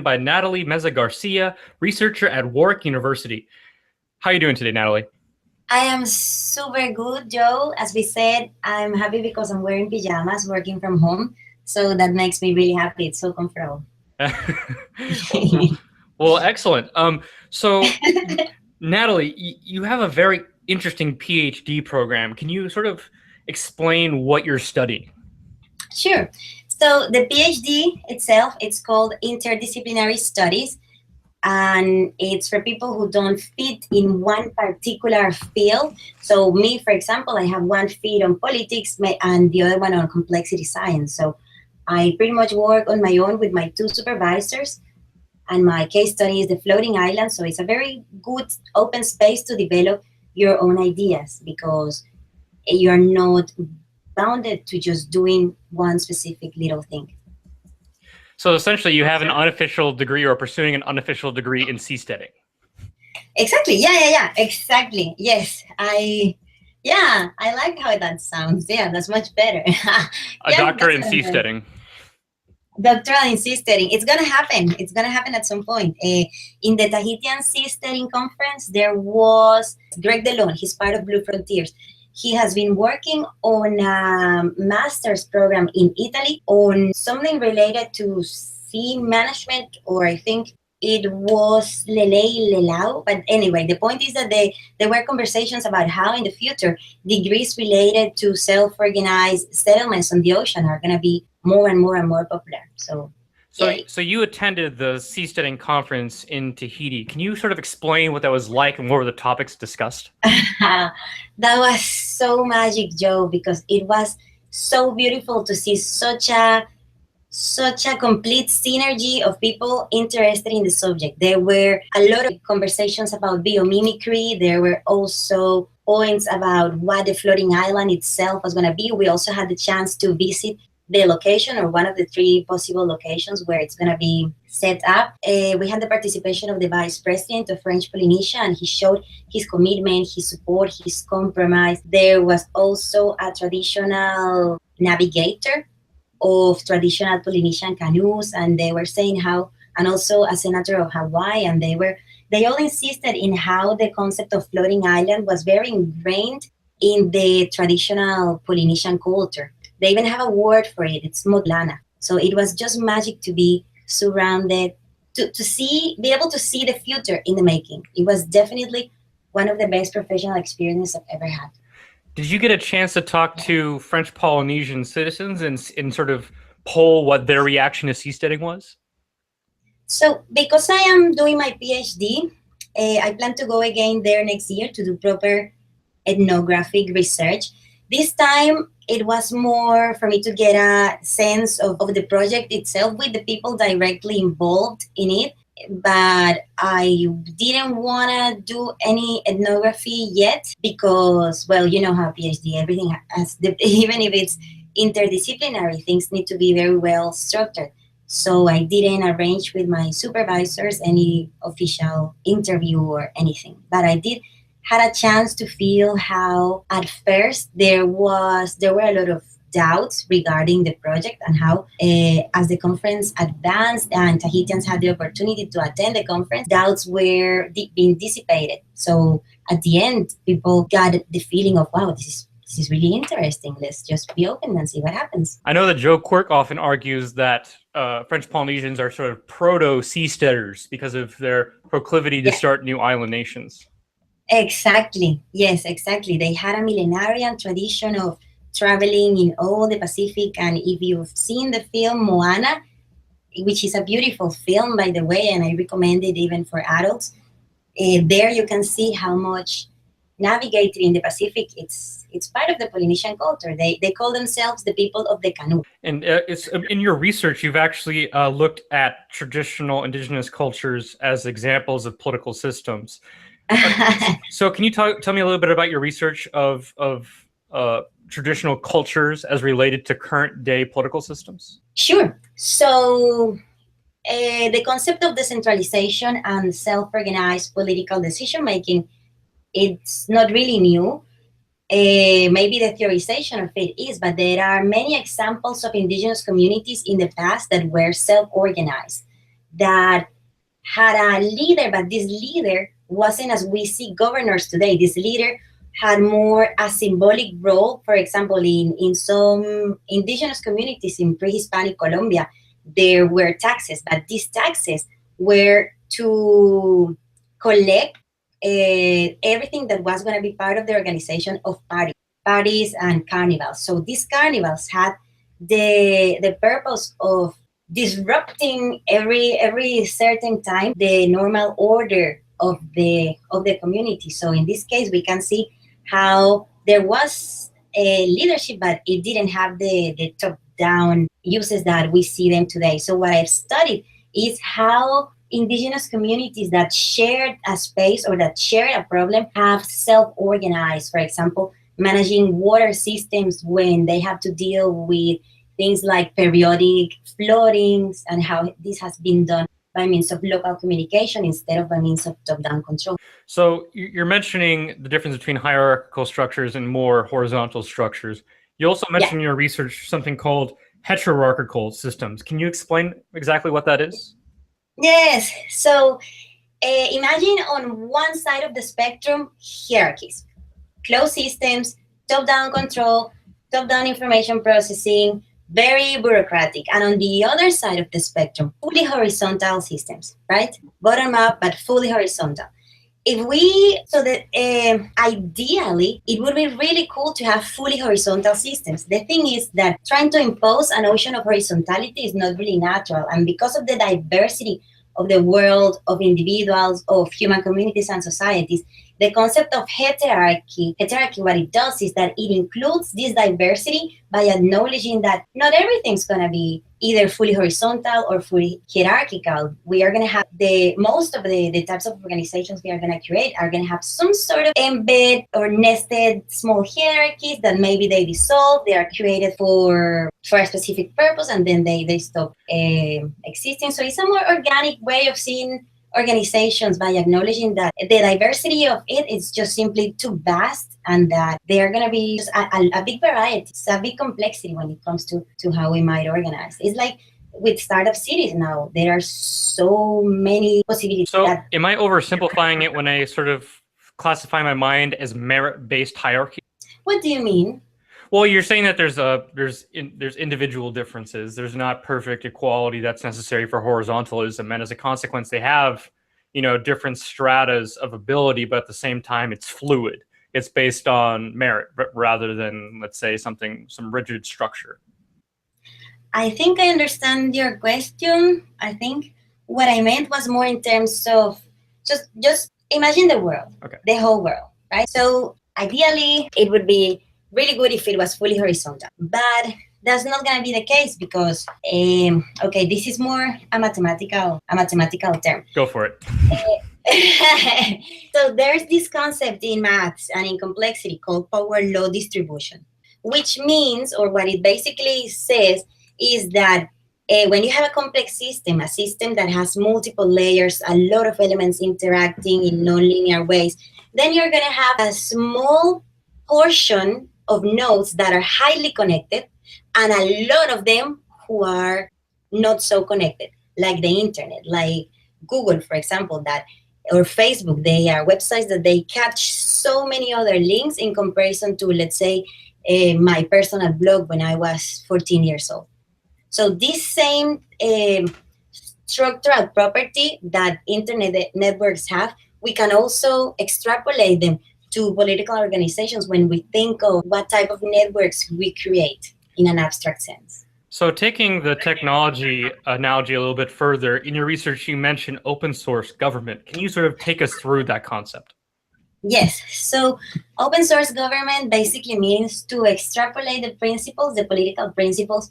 by Natalie Meza Garcia, researcher at Warwick University. How are you doing today, Natalie? I am super good, Joe. As we said, I'm happy because I'm wearing pajamas working from home. So that makes me really happy. It's so comfortable. Well, excellent. So, Natalie, you have a very interesting PhD program. Can you sort of explain what you're studying? Sure. So the PhD itself, it's called Interdisciplinary Studies, and it's for people who don't fit in one particular field. So me, for example, I have one field on politics and the other one on complexity science. So I pretty much work on my own with my two supervisors, and my case study is the floating island. So it's a very good open space to develop your own ideas because you're not bounded to just doing one specific little thing. So essentially, you have an unofficial degree or pursuing an unofficial degree in seasteading. Exactly. Yeah. Exactly. Yes. I like how that sounds. Yeah, that's much better. A doctorate in seasteading. Doctoral in seasteading. It's gonna happen. It's gonna happen at some point. In the Tahitian Seasteading Conference, there was Greg DeLone. He's part of Blue Frontiers. He has been working on a master's program in Italy on something related to sea management, or I think it was Lelau. But anyway, the point is that there were conversations about how in the future degrees related to self-organized settlements on the ocean are going to be more and more popular. So you attended the Seasteading Conference in Tahiti. Can you sort of explain what that was like and what were the topics discussed? That was so magic, Joe, because it was so beautiful to see such a complete synergy of people interested in the subject. There were a lot of conversations about biomimicry. There were also points about what the floating island itself was going to be. We also had the chance to visit the location, or one of the three possible locations where it's going to be set up. We had the participation of the vice president of French Polynesia, and he showed his commitment, his support, his compromise. There was also a traditional navigator of traditional Polynesian canoes, and they were saying how, and also a senator of Hawaii, and they all insisted in how the concept of floating island was very ingrained in the traditional Polynesian culture. They even have a word for it. It's motlana. So it was just magic to be surrounded, be able to see the future in the making. It was definitely one of the best professional experiences I've ever had. Did you get a chance to talk to French Polynesian citizens and sort of poll what their reaction to seasteading was? So because I am doing my PhD, I plan to go again there next year to do proper ethnographic research. This time, it was more for me to get a sense of the project itself with the people directly involved in it. But I didn't want to do any ethnography yet because, well, you know how PhD, everything has, even if it's interdisciplinary, things need to be very well structured. So I didn't arrange with my supervisors any official interview or anything. But I did had a chance to feel how at first there were a lot of doubts regarding the project, and how as the conference advanced and Tahitians had the opportunity to attend the conference, doubts were being dissipated. So at the end, people got the feeling of, wow, this is really interesting. Let's just be open and see what happens. I know that Joe Quirk often argues that French Polynesians are sort of proto-seasteaders because of their proclivity to start new island nations. Exactly. Yes, exactly. They had a millenarian tradition of traveling in all the Pacific. And if you've seen the film Moana, which is a beautiful film, by the way, and I recommend it even for adults, there you can see how much navigating in the Pacific, it's part of the Polynesian culture. They call themselves the people of the canoe. And it's in your research, you've actually looked at traditional indigenous cultures as examples of political systems. So can you tell me a little bit about your research of traditional cultures as related to current day political systems? Sure. So the concept of decentralization and self-organized political decision-making, it's not really new. Maybe the theorization of it is, but there are many examples of indigenous communities in the past that were self-organized. that had a leader, but this leader wasn't as we see governors today. This leader had more a symbolic role. For example, in some indigenous communities in pre-Hispanic Colombia, there were taxes, but these taxes were to collect everything that was going to be part of the organization of parties and carnivals. So these carnivals had the purpose of disrupting every certain time the normal order of the community. So in this case, we can see how there was a leadership, but it didn't have the top down uses that we see them today. So what I've studied is how indigenous communities that shared a space or that shared a problem have self-organized. For example, managing water systems when they have to deal with things like periodic floodings, and how this has been done by means of local communication instead of by means of top-down control. So you're mentioning the difference between hierarchical structures and more horizontal structures. You also mentioned in your research something called heterarchical systems. Can you explain exactly what that is? Yes. So imagine on one side of the spectrum, hierarchies, closed systems, top-down control, top-down information processing, very bureaucratic. And on the other side of the spectrum, fully horizontal systems, right? Bottom up, but fully horizontal. Ideally, it would be really cool to have fully horizontal systems. The thing is that trying to impose a notion of horizontality is not really natural. And because of the diversity of the world, of individuals, of human communities and societies, the concept of hierarchy, what it does is that it includes this diversity by acknowledging that not everything's going to be either fully horizontal or fully hierarchical. We are going to have most of the types of organizations we are going to create are going to have some sort of embed or nested small hierarchies that maybe they dissolve, they are created for a specific purpose, and then they stop existing. So it's a more organic way of seeing organizations by acknowledging that the diversity of it is just simply too vast, and that there are going to be just a big variety. It's a big complexity when it comes to how we might organize. It's like with startup cities now, there are so many possibilities. So am I oversimplifying it when I sort of classify my mind as merit-based hierarchy? What do you mean? Well, you're saying that there's individual differences. There's not perfect equality that's necessary for horizontalism, and as a consequence, they have, different stratas of ability, but at the same time, it's fluid. It's based on merit, rather than, let's say, some rigid structure. I think I understand your question. I think what I meant was more in terms of just imagine the world, the whole world, right? So ideally, it would be really good if it was fully horizontal, but that's not going to be the case because, this is more a mathematical term. Go for it. So there's this concept in maths and in complexity called power law distribution, which means, or what it basically says, is that when you have a complex system, a system that has multiple layers, a lot of elements interacting in nonlinear ways, then you're going to have a small portion of nodes that are highly connected and a lot of them who are not so connected, like the internet, like Google, for example, or Facebook. They are websites that they catch so many other links in comparison to, let's say, my personal blog when I was 14 years old. So this same structural property that internet networks have, we can also extrapolate them to political organizations when we think of what type of networks we create in an abstract sense. So taking the technology analogy a little bit further, in your research, you mentioned open source government. Can you sort of take us through that concept? Yes. So open source government basically means to extrapolate the political principles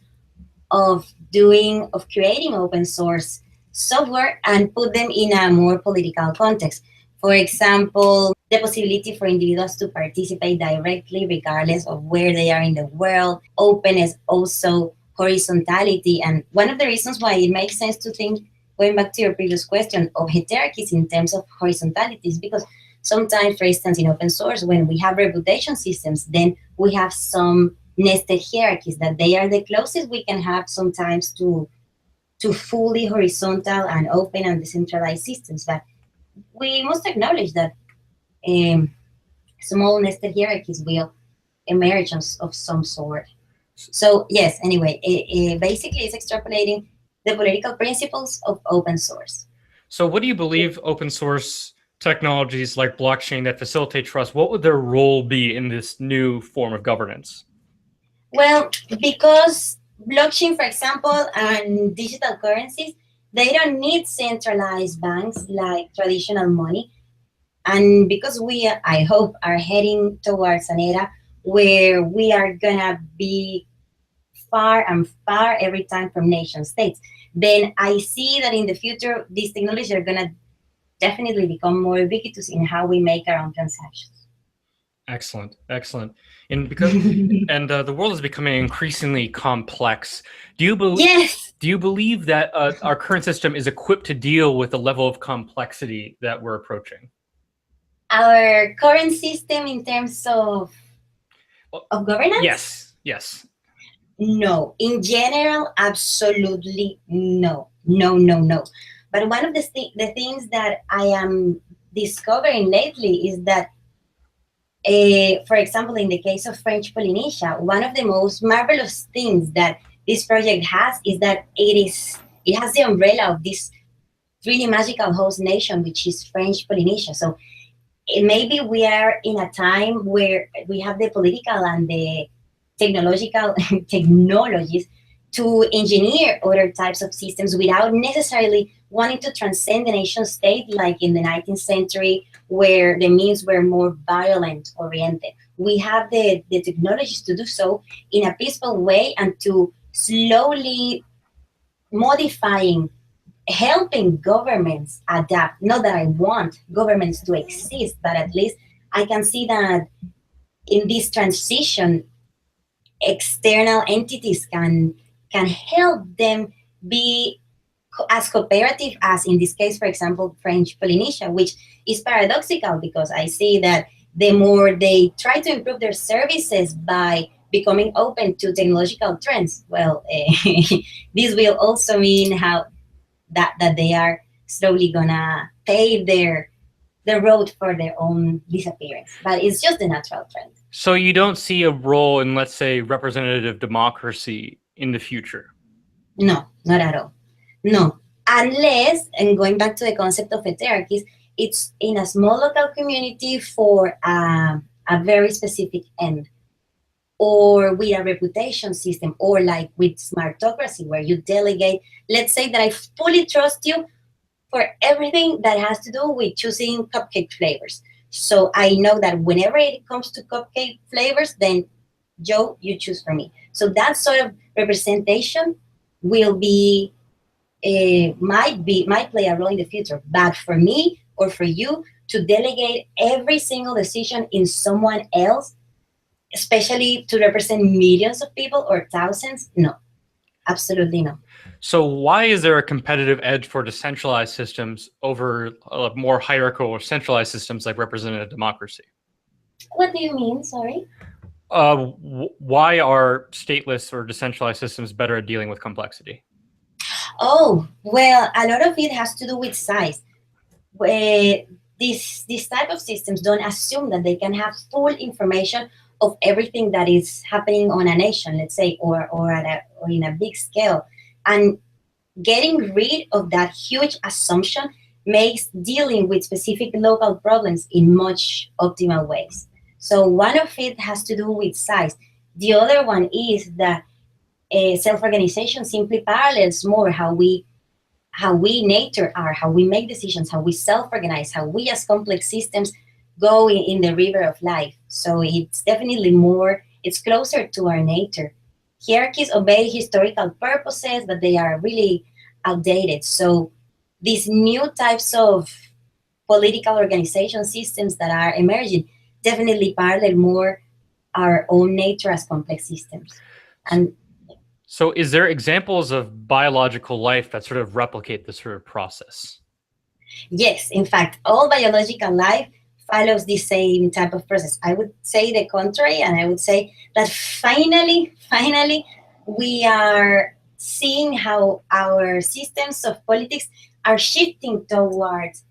of creating open source software and put them in a more political context. For example, the possibility for individuals to participate directly regardless of where they are in the world. Openness, also horizontality. And one of the reasons why it makes sense to think, going back to your previous question, of hierarchies in terms of horizontality is because sometimes, for instance, in open source, when we have reputation systems, then we have some nested hierarchies that they are the closest we can have sometimes to to fully horizontal and open and decentralized systems. But we must acknowledge that small nested hierarchies will emerge of some sort. So yes, anyway, basically it's extrapolating the political principles of open source. So what do you believe open source technologies like blockchain that facilitate trust, what would their role be in this new form of governance? Well, because blockchain, for example, and digital currencies, they don't need centralized banks like traditional money. And because we, I hope, are heading towards an era where we are gonna be far and far every time from nation states, then I see that in the future these technologies are gonna definitely become more ubiquitous in how we make our own transactions. Excellent, excellent. And because the world is becoming increasingly complex, do you believe? Yes. Do you believe that our current system is equipped to deal with the level of complexity that we're approaching? Our current system in terms of governance? Yes, yes. No. In general, absolutely no. No, no, no. But one of the things that I am discovering lately is that, for example, in the case of French Polynesia, one of the most marvelous things that this project has is that it has the umbrella of this really magical host nation, which is French Polynesia. So maybe we are in a time where we have the political and the technological technologies to engineer other types of systems without necessarily wanting to transcend the nation state like in the 19th century where the means were more violent oriented. We have the technologies to do so in a peaceful way and to slowly modifying, helping governments adapt. Not that I want governments to exist, but at least I can see that in this transition, external entities can help them be as cooperative as, in this case, for example, French Polynesia, which is paradoxical because I see that the more they try to improve their services by becoming open to technological trends, well, this will also mean how that they are slowly gonna pave the road for their own disappearance. But it's just a natural trend. So you don't see a role in, let's say, representative democracy in the future? No, not at all. No, unless, and going back to the concept of heterarchies, it's in a small local community for a very specific end, or with a reputation system, or like with smartocracy, where you delegate. Let's say that I fully trust you for everything that has to do with choosing cupcake flavors. So I know that whenever it comes to cupcake flavors, then Joe, you choose for me. So that sort of representation will be might play a role in the future. But for me or for you to delegate every single decision in someone else, especially to represent millions of people or thousands, no, absolutely no. So why is there a competitive edge for decentralized systems over more hierarchical or centralized systems like representative democracy? What do you mean? Sorry. Why are stateless or decentralized systems better at dealing with complexity? Oh, well, a lot of it has to do with size. These type of systems don't assume that they can have full information of everything that is happening on a nation, let's say, or in a big scale. And getting rid of that huge assumption makes dealing with specific local problems in much optimal ways. So one of it has to do with size. The other one is that self-organization simply parallels more how we nature are, how we make decisions, how we self-organize, how we as complex systems go in the river of life. So it's definitely more, it's closer to our nature. Hierarchies obey historical purposes, but they are really outdated. So these new types of political organization systems that are emerging definitely parallel more our own nature as complex systems. And so is there examples of biological life that sort of replicate this sort of process? yes, in fact, all biological life follows the same type of process. I would say the contrary, and I would say that finally, we are seeing how our systems of politics are shifting towards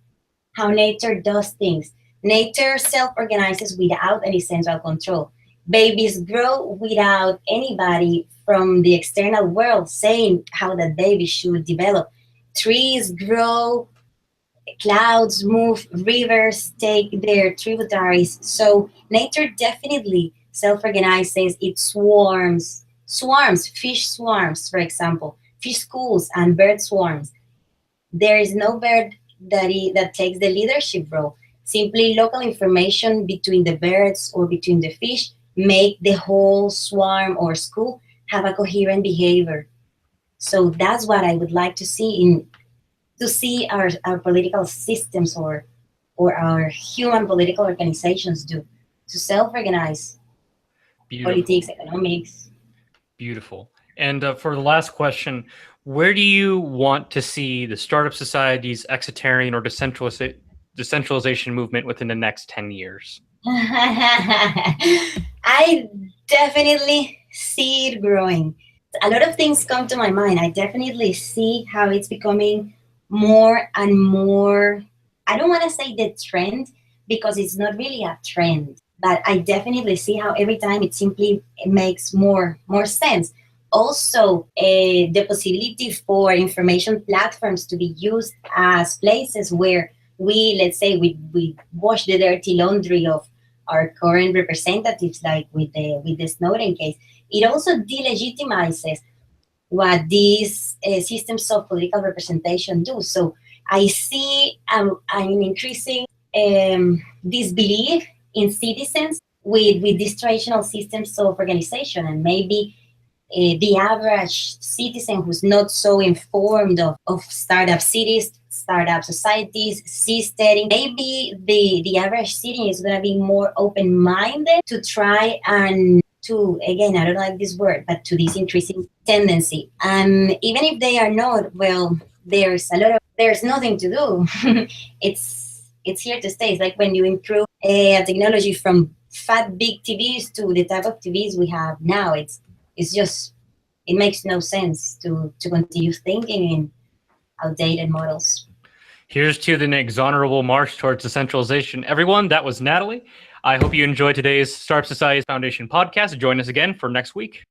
how nature does things. Nature self organizes without any central control. Babies grow without anybody from the external world saying how that baby should develop. Trees grow, clouds move, rivers take their tributaries. So nature definitely self-organizes. It swarms, fish swarms, for example, fish schools and bird swarms. There is no bird that takes the leadership role. Simply local information between the birds or between the fish make the whole swarm or school have a coherent behavior. So that's what I would like to see in to see our political systems or our human political organizations do to self-organize Beautiful. politics, economics. Beautiful. And for the last question, where do you want to see the startup society's exitarian or decentralization movement within the next 10 years? I definitely see it growing. A lot of things come to my mind. I definitely see how it's becoming more and more. I don't want to say the trend because it's not really a trend, but I definitely see how every time it makes more sense. Also, the possibility for information platforms to be used as places where let's say, we wash the dirty laundry of our current representatives, like with the Snowden case. It also delegitimizes what these systems of political representation do. So I see an increasing disbelief in citizens with these traditional systems of organization, and maybe the average citizen who's not so informed of startup cities, startup societies, seasteading, maybe the average citizen is going to be more open-minded to try and to, again, I don't like this word, but to this increasing tendency. And even if they are not, well, there's nothing to do. it's here to stay. It's like when you improve a technology from fat big TVs to the type of TVs we have now. It's just, it makes no sense to continue thinking in outdated models. Here's to the inexorable march towards decentralization. Everyone, that was Natalie. I hope you enjoyed today's Startup Society Foundation podcast. Join us again for next week.